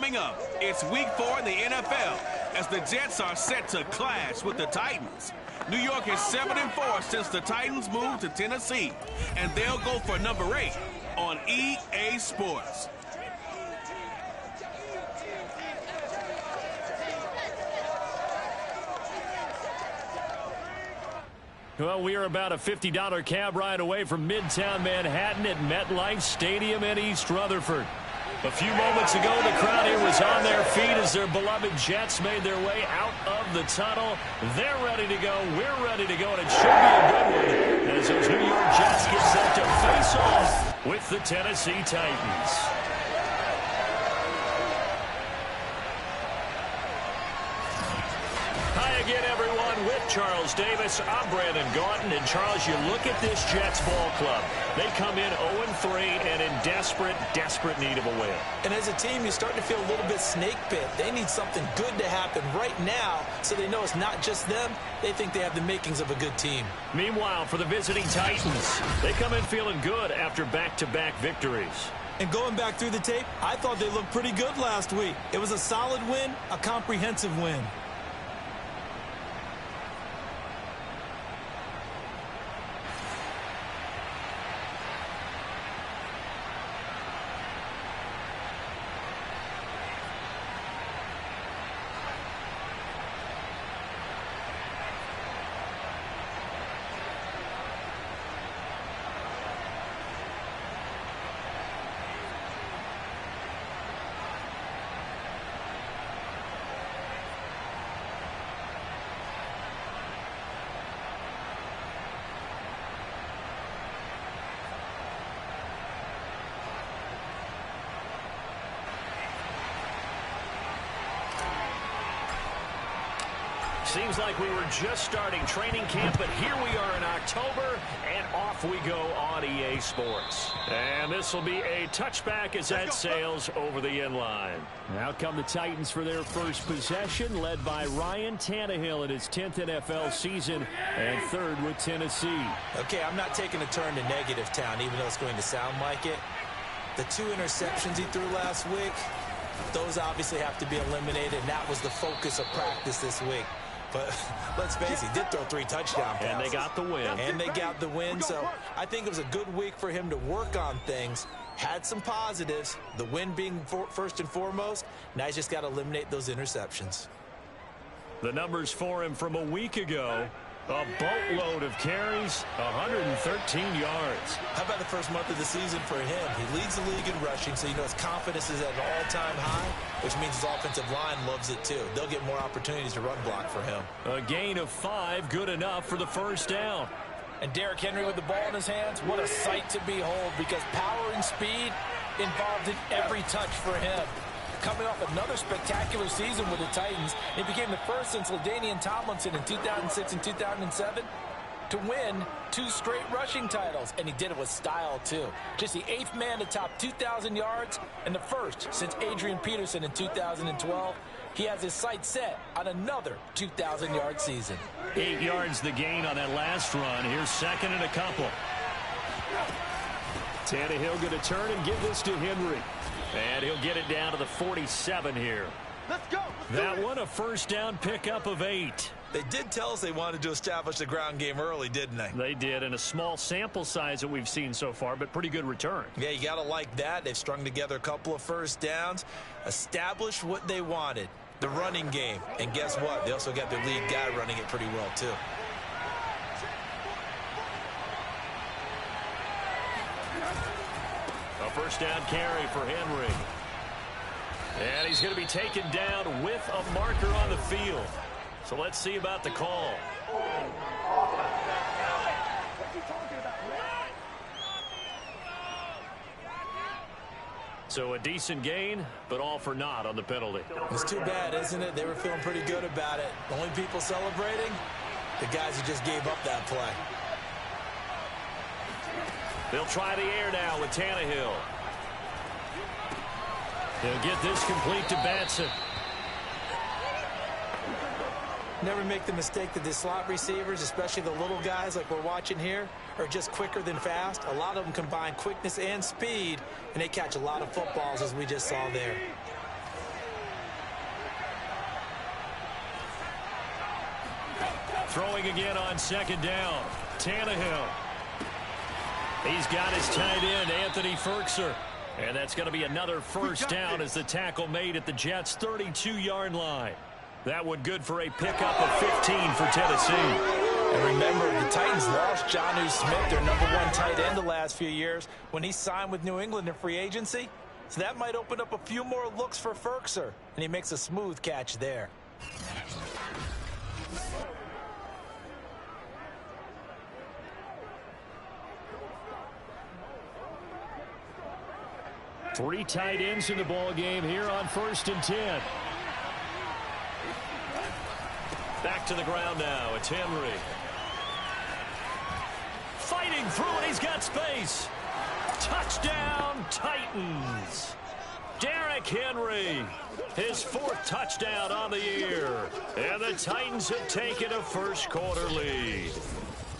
Coming up, it's Week 4 in the NFL as the Jets are set to clash with the Titans. New York is 7-4 since the Titans moved to Tennessee, and they'll go for number 8 on EA Sports. Well, we are about a $50 cab ride away from Midtown Manhattan at MetLife Stadium in East Rutherford. A few moments ago, the crowd here was on their feet as their beloved Jets made their way out of the tunnel. They're ready to go. We're ready to go, and it should be a good one as those New York Jets get set to face off with the Tennessee Titans. Hi again, everyone. With Charles Davis, I'm Brandon Gaunton. And, Charles, you look at this Jets ball club. They come in 0-3 and in desperate, desperate need of a win. And as a team, you start to feel a little bit snake bit. They need something good to happen right now so they know it's not just them. They think they have the makings of a good team. Meanwhile, for the visiting Titans, they come in feeling good after back-to-back victories. And going back through the tape, I thought they looked pretty good last week. It was a solid win, a comprehensive win. Seems like we were just starting training camp, but here we are in October, and off we go on EA Sports. And this will be a touchback as that sails over the end line. Out come the Titans for their first possession, led by Ryan Tannehill in his 10th NFL season, and third with Tennessee. Okay, I'm not taking a turn to negative town, even though it's going to sound like it. The 2 interceptions he threw last week, those obviously have to be eliminated, and that was the focus of practice this week. But let's face it, he did throw 3 touchdown passes. And they got the win. And they got the win, so I think it was a good week for him to work on things. Had some positives, the win being first and foremost. Now he's just got to eliminate those interceptions. The numbers for him from a week ago. A boatload of carries, 113 yards. How about the first month of the season for him? He leads the league in rushing, so you know his confidence is at an all-time high, which means his offensive line loves it too. They'll get more opportunities to run block for him. A gain of 5, good enough for the first down. And Derrick Henry with the ball in his hands, what a sight to behold, because power and speed involved in every touch for him. Coming off another spectacular season with the Titans, he became the first since LaDainian Tomlinson in 2006 and 2007 to win 2 straight rushing titles, and he did it with style too. Just the 8th man to top 2,000 yards and the first since Adrian Peterson in 2012. He has his sights set on another 2,000-yard season. 8 yards the gain on that last run. Here's second and a couple. Tannehill going to turn and give this to Henry. And he'll get it down to the 47 here. Let's go. That one a first down pickup of 8. They did tell us they wanted to establish the ground game early, didn't they? They did, and a small sample size that we've seen so far, but pretty good return. Yeah, you got to like that. They've strung together a couple of first downs, established what they wanted, the running game. And guess what? They also got their lead guy running it pretty well, too. A first down carry for Henry. And he's going to be taken down with a marker on the field. So let's see about the call. So a decent gain, but all for naught on the penalty. It's too bad, isn't it? They were feeling pretty good about it. The only people celebrating, the guys who just gave up that play. They'll try the air now with Tannehill. They'll get this complete to Batson. Never make the mistake that the slot receivers, especially the little guys like we're watching here, are just quicker than fast. A lot of them combine quickness and speed, and they catch a lot of footballs, as we just saw there. Throwing again on second down. Tannehill. He's got his tight end, Anthony Ferkser. And that's going to be another first down as the tackle made at the Jets' 32-yard line. That one good for a pickup of 15 for Tennessee. And remember, the Titans lost Jonnu Smith, their #1 tight end the last few years, when he signed with New England in free agency. So that might open up a few more looks for Ferkser, and he makes a smooth catch there. Three tight ends in the ball game here on 1st and 10. Back to the ground now. It's Henry. Fighting through and he's got space. Touchdown, Titans. Derrick Henry, his 4th touchdown on the year. And the Titans have taken a first-quarter lead.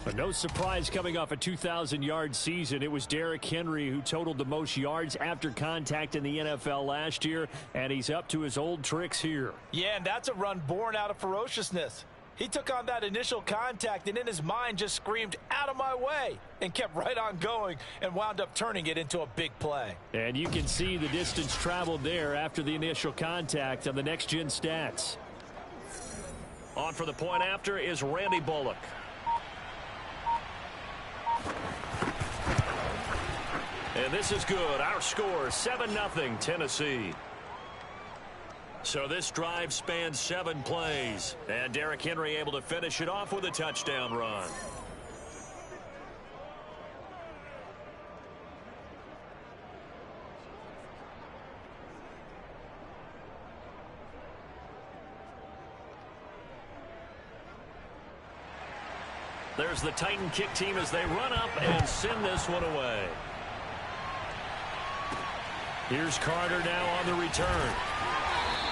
But no surprise coming off a 2,000-yard season. It was Derrick Henry who totaled the most yards after contact in the NFL last year, and he's up to his old tricks here. Yeah, and that's a run born out of ferociousness. He took on that initial contact and in his mind just screamed, "Out of my way," and kept right on going and wound up turning it into a big play. And you can see the distance traveled there after the initial contact on the next-gen stats. On for the point after is Randy Bullock. And this is good. Our score, 7-0 Tennessee. So this drive spans 7 plays. And Derrick Henry able to finish it off with a touchdown run. There's the Titan kick team as they run up and send this one away. Here's Carter now on the return.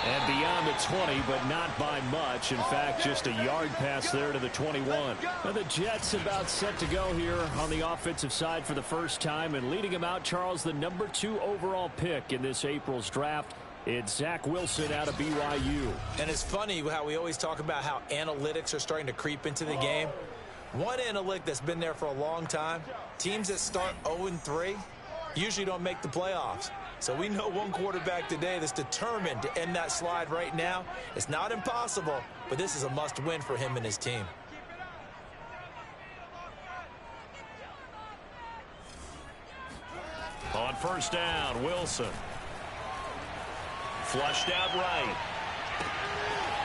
And beyond the 20, but not by much. In fact, just a yard pass there to the 21. Now the Jets about set to go here on the offensive side for the first time. And leading them out, Charles, the #2 overall pick in this April's draft. It's Zach Wilson out of BYU. And it's funny how we always talk about how analytics are starting to creep into the game. One analytic that's been there for a long time, teams that start 0-3 usually don't make the playoffs. So we know one quarterback today that's determined to end that slide right now. It's not impossible, but this is a must-win for him and his team. On first down, Wilson. Flushed out right.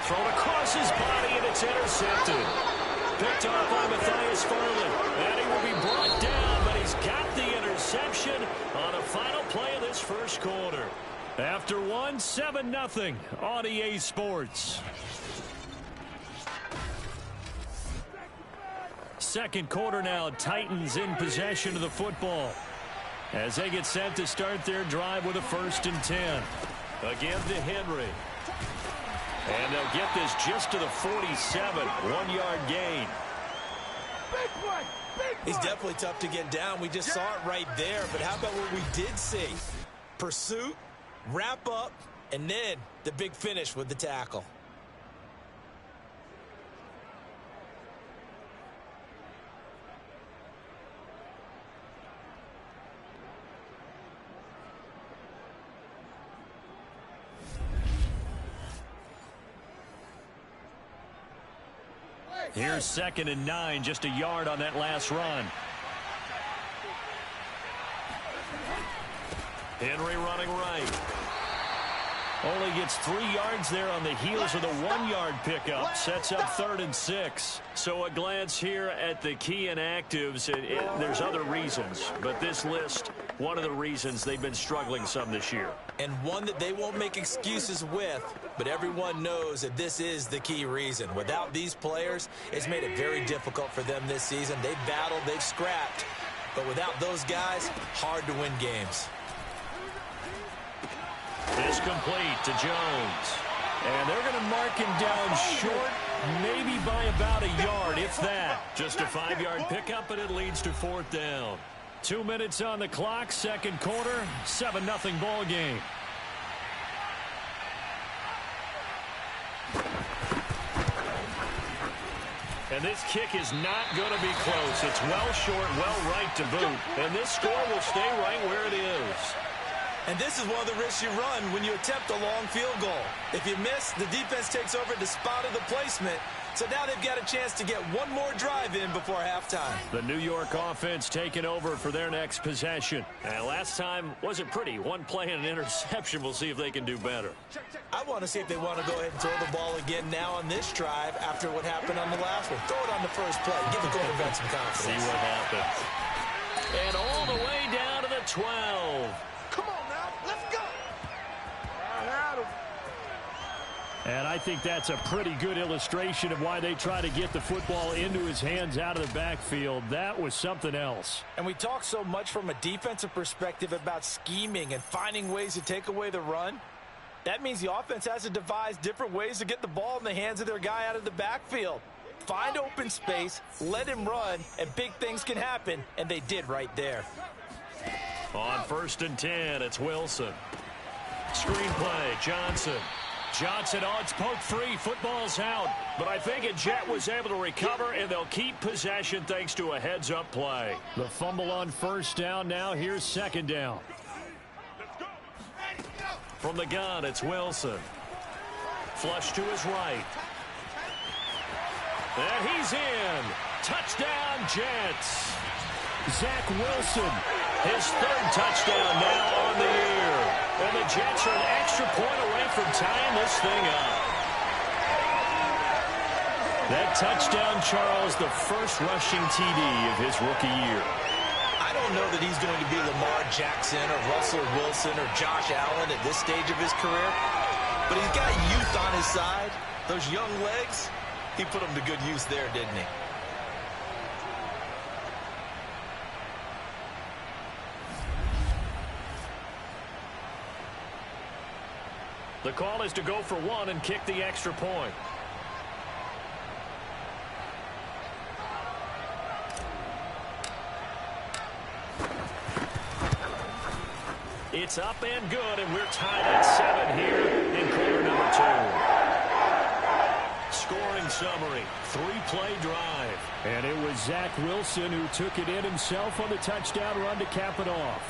Thrown across his body, and it's intercepted. Picked off by Matthias Farley. And he will be brought down, but he's got the interception on a final play of this first quarter. After one, 7-0 on EA Sports. Second quarter now, Titans in possession of the football as they get set to start their drive with a 1st and 10. Again to Henry. And they'll get this just to the 47, 1-yard gain. He's definitely tough to get down. We just saw it right there. But how about what we did see? Pursuit, wrap up, and then the big finish with the tackle. Here's 2nd and 9, just a yard on that last run. Henry running right. Only gets 3 yards there on the heels of the 1-yard pickup. Sets up 3rd and 6. So a glance here at the key inactives. There's other reasons, but this list, one of the reasons they've been struggling some this year. And one that they won't make excuses with, but everyone knows that this is the key reason. Without these players, it's made it very difficult for them this season. They've battled, they've scrapped, but without those guys, hard to win games. It's complete to Jones. And they're going to mark him down short, maybe by about a yard, if that. Just a 5-yard pickup, and it leads to 4th down. 2 minutes on the clock, second quarter, 7-0 ball game. And this kick is not going to be close. It's well short, well right to boot. And this score will stay right where it is. And this is one of the risks you run when you attempt a long field goal. If you miss, the defense takes over at the spot of the placement. So now they've got a chance to get one more drive in before halftime. The New York offense taking over for their next possession. And last time wasn't pretty. One play and an interception. We'll see if they can do better. I want to see if they want to go ahead and throw the ball again now on this drive after what happened on the last one. Throw it on the first play. Give the quarterback some confidence. See what happens. And all the way down to the 12. Come on now. Let's go. And I think that's a pretty good illustration of why they try to get the football into his hands out of the backfield. That was something else. And we talk so much from a defensive perspective about scheming and finding ways to take away the run. That means the offense has to devise different ways to get the ball in the hands of their guy out of the backfield. Find open space, let him run, and big things can happen, and they did right there. On 1st and 10, it's Wilson. Screenplay, Johnson. Johnson, oh, it's poked free. Football's out. But I think a Jet was able to recover, and they'll keep possession thanks to a heads-up play. The fumble on 1st down. Now here's 2nd down. From the gun, it's Wilson. Flush to his right. And he's in. Touchdown, Jets. Zach Wilson, his 3rd touchdown now on the year. And the Jets are an extra point away from tying this thing up. That touchdown, Charles, the first rushing TD of his rookie year. I don't know that he's going to be Lamar Jackson or Russell Wilson or Josh Allen at this stage of his career. But he's got youth on his side. Those young legs, he put them to good use there, didn't he? The call is to go for 1 and kick the extra point. It's up and good, and we're tied at 7 here in quarter number 2. Scoring summary, 3-play drive. And it was Zach Wilson who took it in himself on the touchdown run to cap it off.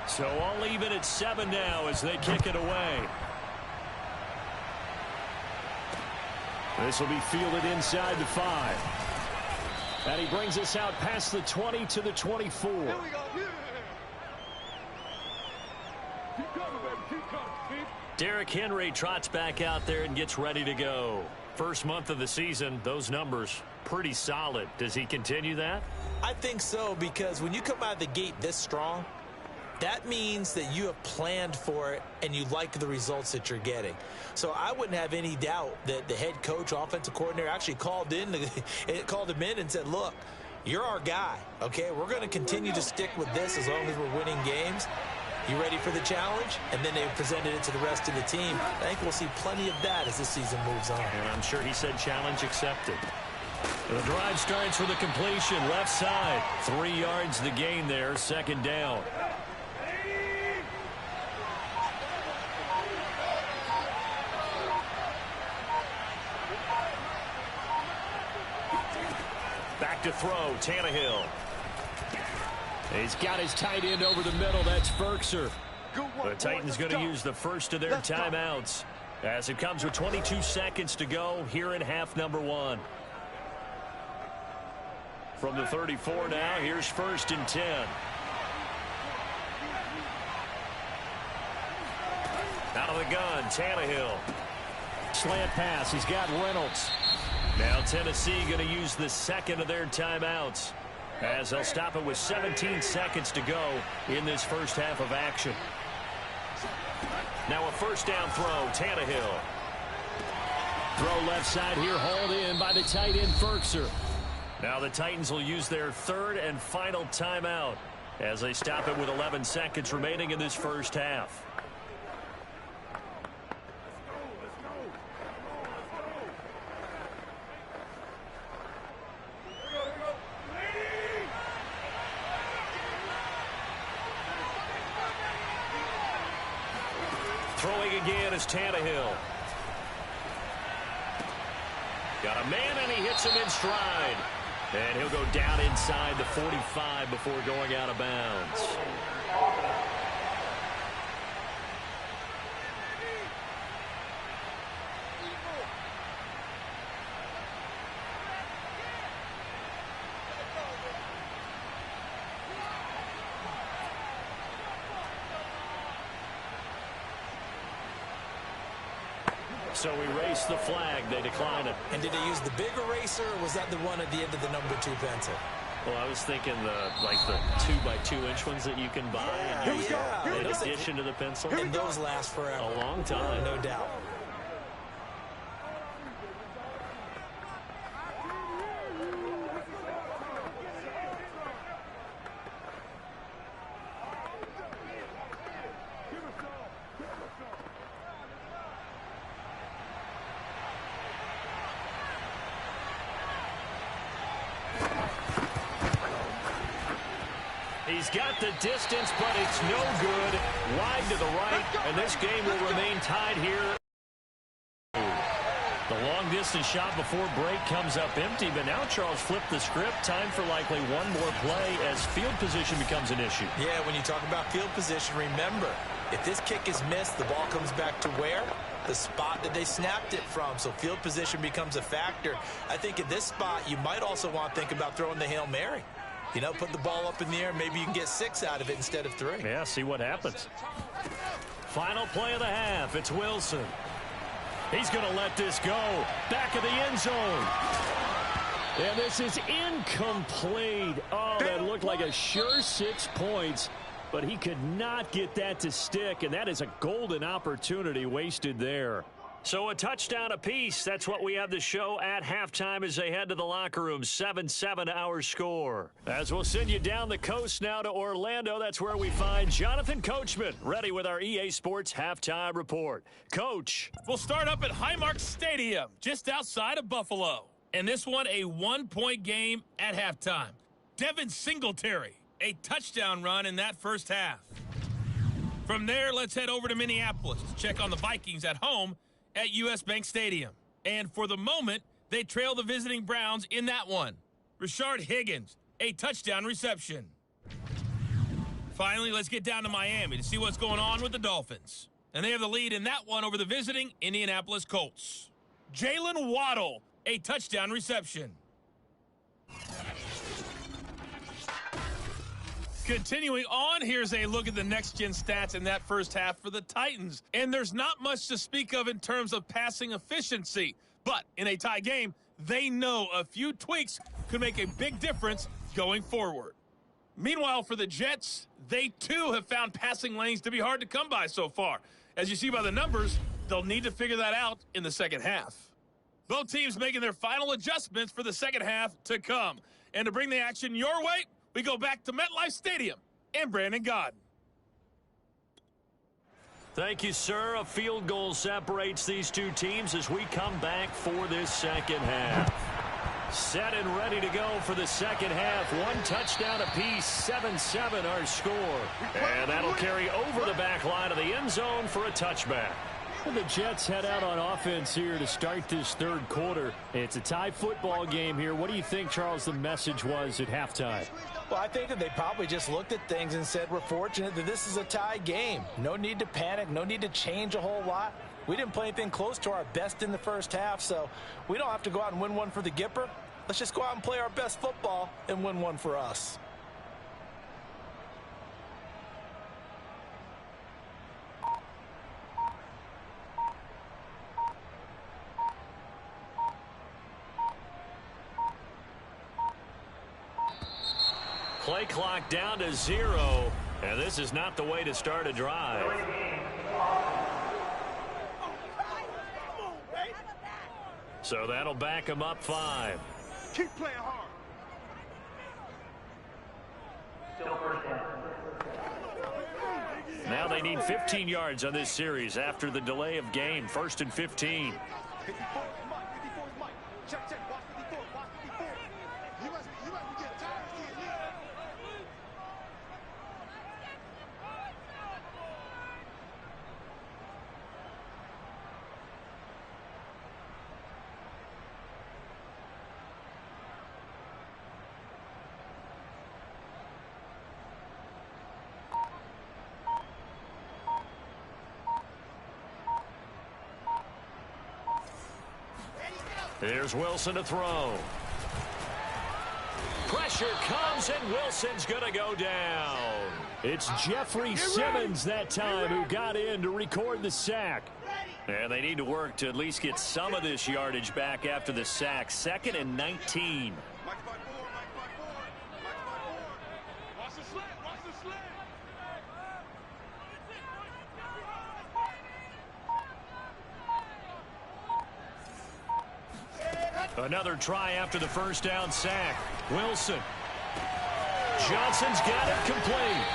So all even at 7 now as they kick it away. This will be fielded inside the 5. And he brings us out past the 20 to the 24. Here we go. Derrick Henry trots back out there and gets ready to go. First month of the season, those numbers pretty solid. Does he continue that? I think so, because when you come out of the gate this strong, that means that you have planned for it and you like the results that you're getting. So I wouldn't have any doubt that the head coach, offensive coordinator, actually called him in and said, look, you're our guy, okay? We're going to continue to stick with this as long as we're winning games. You ready for the challenge? And then they presented it to the rest of the team. I think we'll see plenty of that as this season moves on. And I'm sure he said challenge accepted. The drive starts with a completion, left side. 3 yards the gain there, 2nd down. Back to throw, Tannehill. He's got his tight end over the middle. That's Ferkser. The Titans going to use the first of their timeouts as it comes with 22 seconds to go here in half number 1. From the 34 now, here's 1st and 10. Out of the gun, Tannehill. Slant pass, he's got Reynolds. Now Tennessee going to use the second of their timeouts as they'll stop it with 17 seconds to go in this first half of action. Now a first down throw, Tannehill. Throw left side here, hauled in by the tight end Ferkser. Now the Titans will use their third and final timeout as they stop it with 11 seconds remaining in this first half. Throwing again is Tannehill. Got a man, and he hits him in stride. And he'll go down inside the 45 before going out of bounds. So erase the flag. They decline it. And did they use the big eraser, or was that the one at the end of the number 2 pencil? Well, I was thinking the 2x2-inch ones that you can buy in addition to the pencil. And those last forever. A long time. No doubt. He's got the distance, but it's no good. Wide to the right, and this game will remain tied here. The long-distance shot before break comes up empty, but now Charles flipped the script. Time for likely one more play as field position becomes an issue. Yeah, when you talk about field position, remember, if this kick is missed, the ball comes back to where? The spot that they snapped it from. So field position becomes a factor. I think at this spot, you might also want to think about throwing the Hail Mary. You know, put the ball up in the air. Maybe you can get 6 out of it instead of 3. Yeah, see what happens. Final play of the half. It's Wilson. He's going to let this go. Back of the end zone. And this is incomplete. Oh, that looked like a sure 6 points. But he could not get that to stick. And that is a golden opportunity wasted there. So a touchdown apiece. That's what we have to show at halftime as they head to the locker room. 7-7 our score. As we'll send you down the coast now to Orlando. That's where we find Jonathan Coachman ready with our EA Sports halftime report. Coach. We'll start up at Highmark Stadium just outside of Buffalo. And this one a 1-point game at halftime. Devin Singletary, a touchdown run in that first half. From there, let's head over to Minneapolis to check on the Vikings at home at U.S. Bank Stadium. And for the moment, they trail the visiting Browns in that one. Rashard Higgins, a touchdown reception. Finally, let's get down to Miami to see what's going on with the Dolphins. And they have the lead in that one over the visiting Indianapolis Colts. Jalen Waddle, a touchdown reception. Continuing on, here's a look at the next-gen stats in that first half for the Titans. And there's not much to speak of in terms of passing efficiency. But in a tie game, they know a few tweaks could make a big difference going forward. Meanwhile, for the Jets, they too have found passing lanes to be hard to come by so far. As you see by the numbers, they'll need to figure that out in the second half. Both teams making their final adjustments for the second half to come. And to bring the action your way, we go back to MetLife Stadium and Brandon Gaudin. Thank you, sir. A field goal separates these two teams as we come back for this second half. Set and ready to go for the second half. One touchdown apiece, 7-7 our score. And that'll carry over the back line of the end zone for a touchback. And the Jets head out on offense here to start this third quarter. It's a tie football game here. What do you think, Charles, the message was at halftime? Well, I think that they probably just looked at things and said, we're fortunate that this is a tie game. No need to panic. No need to change a whole lot. We didn't play anything close to our best in the first half, so we don't have to go out and win one for the Gipper. Let's just go out and play our best football and win one for us. Play clock down to 0, and this is not the way to start a drive. So that'll back him up 5. Keep playing hard. Now they need 15 yards on this series after the delay of game. 1st and 15. Here's Wilson to throw. Pressure comes, and Wilson's going to go down. It's Jeffrey Simmons that time who got in to record the sack. And they need to work to at least get some of this yardage back after the sack. 2nd and 19. Another try after the first down sack. Wilson. Johnson's got it complete.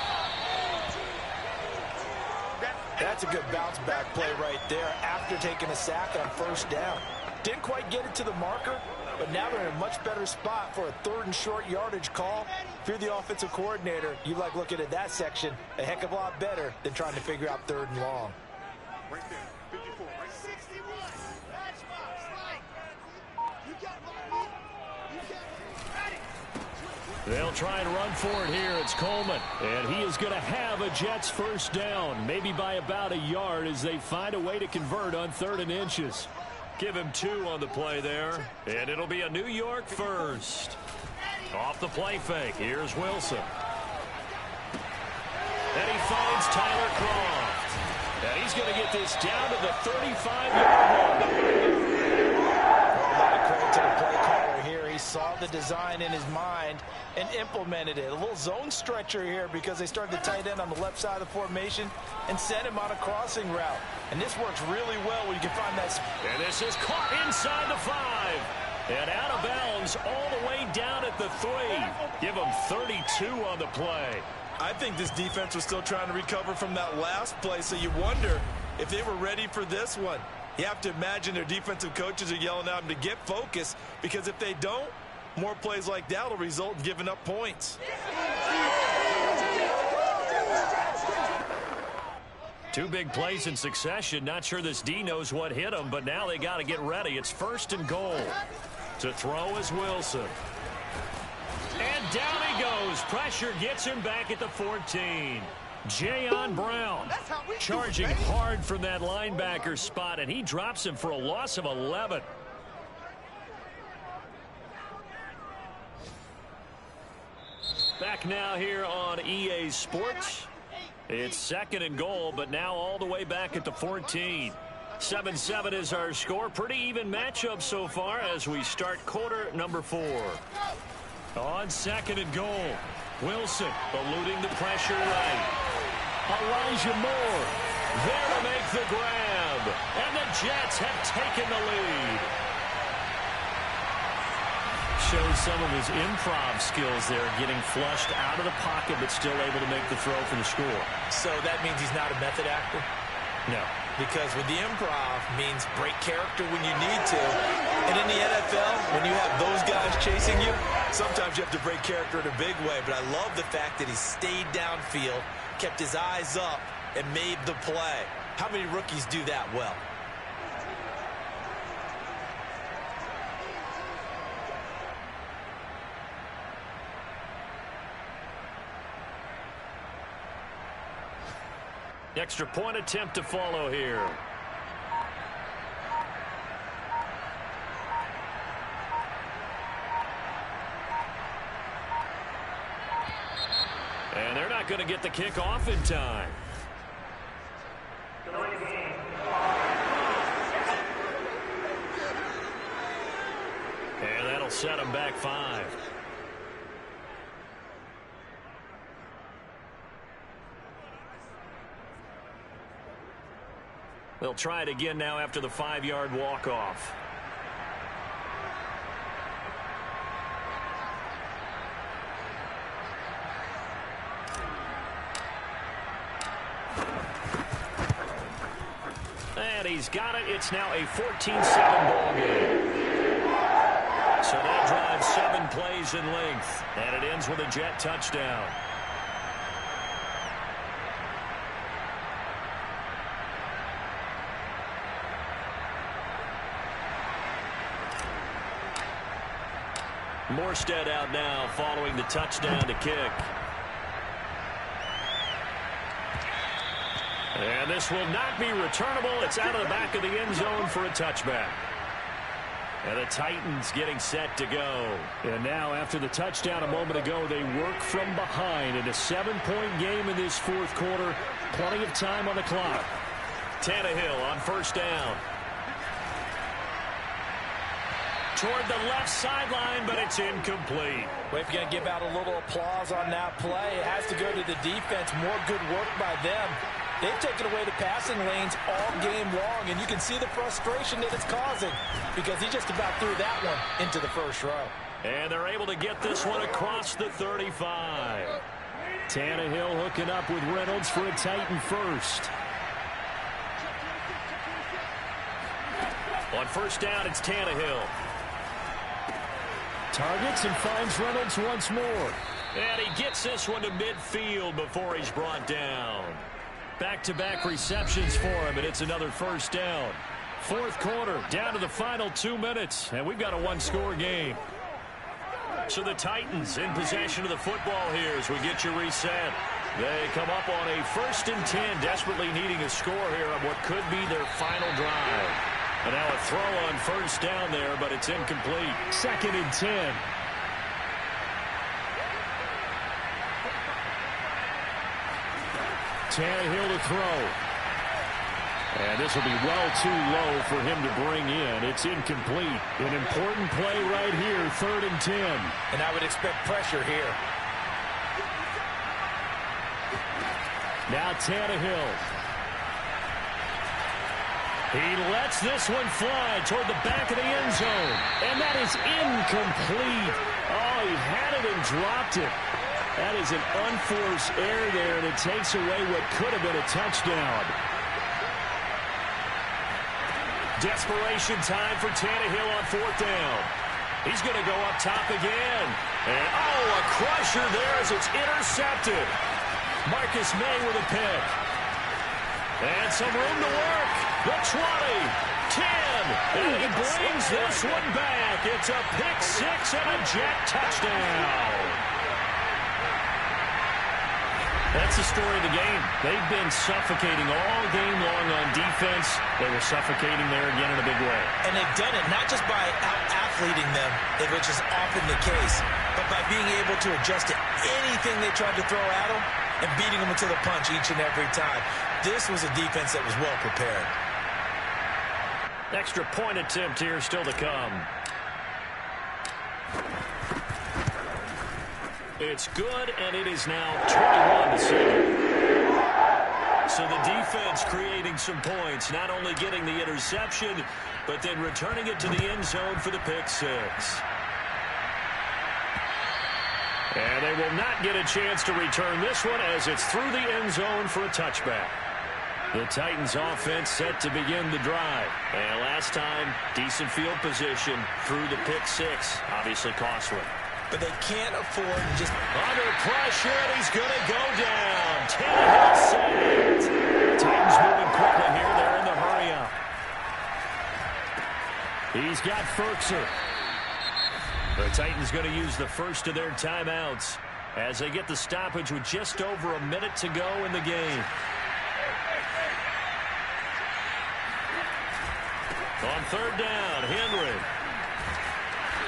That's a good bounce back play right there after taking a sack on first down. Didn't quite get it to the marker, but now they're in a much better spot for a 3rd and short yardage call. If you're the offensive coordinator, you like looking at that section a heck of a lot better than trying to figure out 3rd and long. Right there, 54, right 61. That's you got They'll try and run for it here. It's Coleman. And he is going to have a Jets first down, maybe by about a yard as they find a way to convert on 3rd and inches. Give him 2 on the play there. And it'll be a New York first. Off the play fake. Here's Wilson. And he finds Tyler Croft. And he's going to get this down to the 35-yard line. A lot of credit to the play caller here. He saw the design in his mind and implemented it. A little zone stretcher here because they started the tight end on the left side of the formation and sent him on a crossing route. And this works really well when you can find that. And this is caught inside the 5. And out of bounds all the way down at the 3. Give him 32 on the play. I think this defense was still trying to recover from that last play, so you wonder if they were ready for this one. You have to imagine their defensive coaches are yelling at them to get focused, because if they don't, more plays like that will result in giving up points. 2 big plays in succession. Not sure this D knows what hit him, but now they got to get ready. It's 1st and goal. To throw is Wilson. And down he goes. Pressure gets him back at the 14. Jayon Brown charging hard from that linebacker spot, and he drops him for a loss of 11. Back now here on EA Sports. It's 2nd and goal, but now all the way back at the 14. 7-7 is our score. Pretty even matchup so far as we start quarter number 4. On 2nd and goal, Wilson eluding the pressure right. Elijah Moore there to make the grab. And the Jets have taken the lead. Shows some of his improv skills there, getting flushed out of the pocket but still able to make the throw for the score. So that means he's not a method actor? No. Because with the improv means break character when you need to. And in the NFL, when you have those guys chasing you, Sometimes you have to break character in a big way, but I love the fact that he stayed downfield, kept his eyes up, and made the play. How many rookies do that well? Extra point attempt to follow here. And they're not going to get the kick off in time. And that'll set them back 5. They'll try it again now after the 5-yard walk-off. And he's got it. It's now a 14-7 ball game. So that drives 7 plays in length. And it ends with a Jet touchdown. Morstead out now following the touchdown to kick. And this will not be returnable. It's out of the back of the end zone for a touchback. And the Titans getting set to go. And now after the touchdown a moment ago, they work from behind in a 7-point game in this fourth quarter. Plenty of time on the clock. Tannehill on first down. Toward the left sideline, but it's incomplete. Well, if you're going to give out a little applause on that play, it has to go to the defense. More good work by them. They've taken away the passing lanes all game long, and you can see the frustration that it's causing because he just about threw that one into the first row. And they're able to get this one across the 35. Tannehill hooking up with Reynolds for a Titan first. On first down, it's Tannehill. Targets and finds Reynolds once more. And he gets this one to midfield before he's brought down. Back-to-back receptions for him, and it's another first down. Fourth quarter, down to the final 2 minutes, and we've got a one-score game. So the Titans in possession of the football here as we get you reset. They come up on a 1st and 10, desperately needing a score here on what could be their final drive. And now a throw on first down there, but it's incomplete. 2nd and 10. Tannehill to throw. And this will be well too low for him to bring in. It's incomplete. An important play right here, 3rd and 10. And I would expect pressure here. Now Tannehill. He lets this one fly toward the back of the end zone. And that is incomplete. Oh, he had it and dropped it. That is an unforced error there, and it takes away what could have been a touchdown. Desperation time for Tannehill on 4th down. He's going to go up top again. And, oh, a crusher there as it's intercepted. Marcus May with a pick. And some room to work. The 20, 10, and he brings this one back. It's a pick 6 and a Jet touchdown. That's the story of the game. They've been suffocating all game long on defense. They were suffocating there again in a big way. And they've done it not just by out-athleting them, which is often the case, but by being able to adjust to anything they tried to throw at them and beating them into the punch each and every time. This was a defense that was well prepared. Extra point attempt here still to come. It's good, and it is now 21-7. So the defense creating some points, not only getting the interception, but then returning it to the end zone for the pick 6. And they will not get a chance to return this one as it's through the end zone for a touchback. The Titans offense set to begin the drive. And last time, decent field position through the pick 6. Obviously costly. But they can't afford to just... Under pressure, and he's going to go down. Tannehill sacked. Titans moving quickly here. They're in the hurry up. He's got Ferkser. The Titans going to use the first of their timeouts as they get the stoppage with just over a minute to go in the game. On third down, Henry.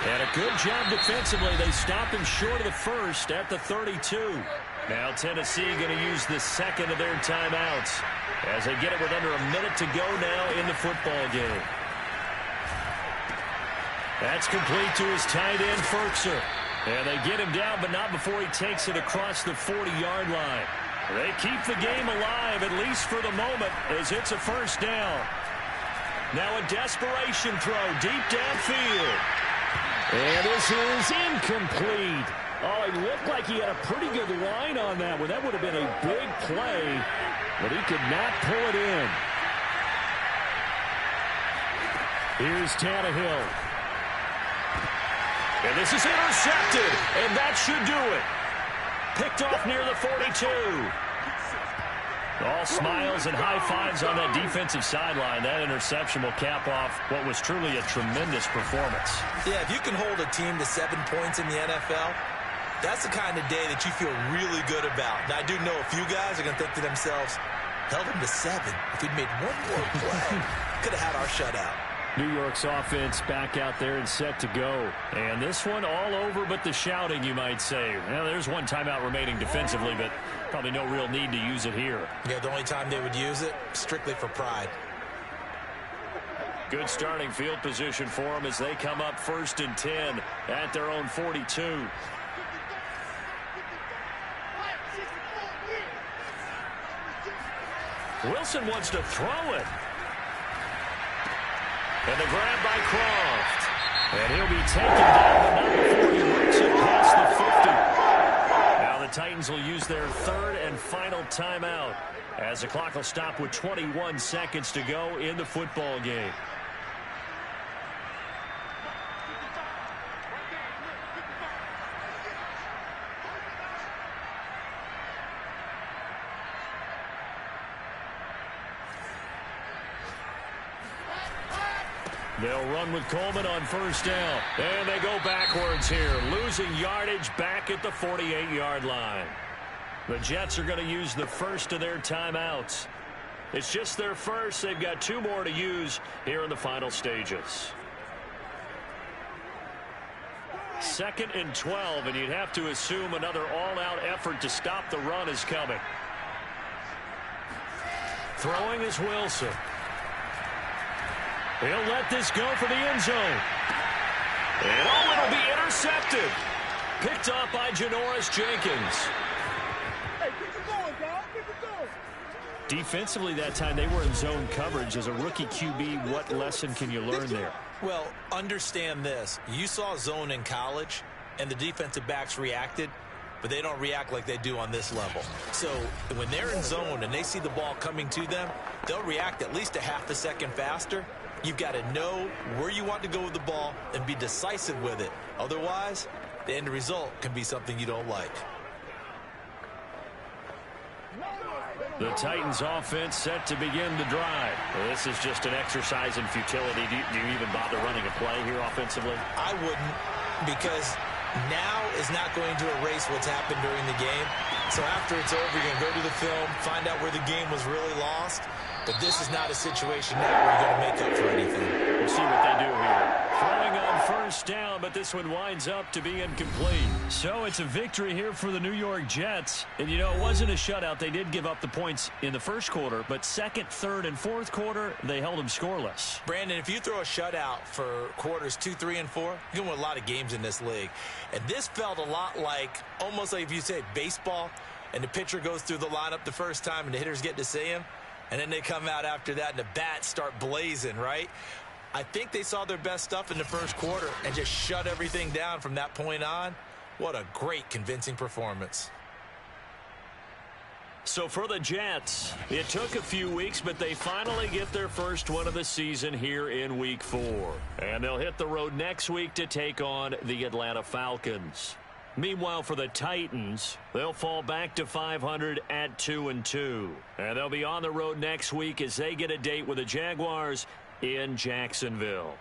And a good job defensively. They stop him short of the first at the 32. Now Tennessee going to use the second of their timeouts as they get it with under a minute to go now in the football game. That's complete to his tight end, Ferkser. And they get him down, but not before he takes it across the 40-yard line. They keep the game alive, at least for the moment, as it's a first down. Now a desperation throw deep downfield. And this is incomplete. Oh, it looked like he had a pretty good line on that one. That would have been a big play, but he could not pull it in. Here's Tannehill. And this is intercepted, and that should do it. Picked off near the 42. All smiles and high fives on that defensive sideline. That interception will cap off what was truly a tremendous performance. Yeah, if you can hold a team to 7 points in the NFL, that's the kind of day that you feel really good about. Now, I do know a few guys are going to think to themselves, held them to 7. If we'd made one more play, could have had our shutout. New York's offense back out there and set to go. And this one all over but the shouting, you might say. Well, there's one timeout remaining defensively, but probably no real need to use it here. Yeah, the only time they would use it, strictly for pride. Good starting field position for them as they come up 1st and 10 at their own 42. Wilson wants to throw it. And the grab by Croft. And he'll be taken down, but not before he works it past the 50. Now the Titans will use their 3rd and final timeout as the clock will stop with 21 seconds to go in the football game. They'll run with Coleman on 1st down. And they go backwards here, losing yardage back at the 48-yard line. The Jets are going to use the first of their timeouts. It's just their first. They've got 2 more to use here in the final stages. 2nd and 12, and you'd have to assume another all-out effort to stop the run is coming. Throwing is Wilson. He'll let this go for the end zone. And it'll be intercepted. Picked up by Janoris Jenkins. Hey, keep it going, dog. Keep it going. Defensively that time, they were in zone coverage. As a rookie QB, what lesson can you learn there? Well, understand this. You saw zone in college, and the defensive backs reacted, but they don't react like they do on this level. So when they're in zone and they see the ball coming to them, they'll react at least a half a second faster. You've got to know where you want to go with the ball and be decisive with it. Otherwise, the end result can be something you don't like. The Titans offense set to begin the drive. Well, this is just an exercise in futility. Do you even bother running a play here offensively? I wouldn't, because now is not going to erase what's happened during the game. So after it's over, you're going to go to the film, find out where the game was really lost. But this is not a situation now where you're going to make up for anything. We'll see what they do here. Throwing on 1st down, but this one winds up to be incomplete. So it's a victory here for the New York Jets. And, you know, it wasn't a shutout. They did give up the points in the 1st quarter, but 2nd, 3rd, and 4th quarter, they held them scoreless. Brandon, if you throw a shutout for quarters 2, 3, and 4, you can win a lot of games in this league. And this felt a lot like, almost like if you said baseball, and the pitcher goes through the lineup the first time and the hitters get to see him. And then they come out after that and the bats start blazing, right? I think they saw their best stuff in the 1st quarter and just shut everything down from that point on. What a great, convincing performance. So for the Jets, it took a few weeks, but they finally get their first one of the season here in Week 4. And they'll hit the road next week to take on the Atlanta Falcons. Meanwhile, for the Titans, they'll fall back to 500 at 2-2. And they'll be on the road next week as they get a date with the Jaguars in Jacksonville.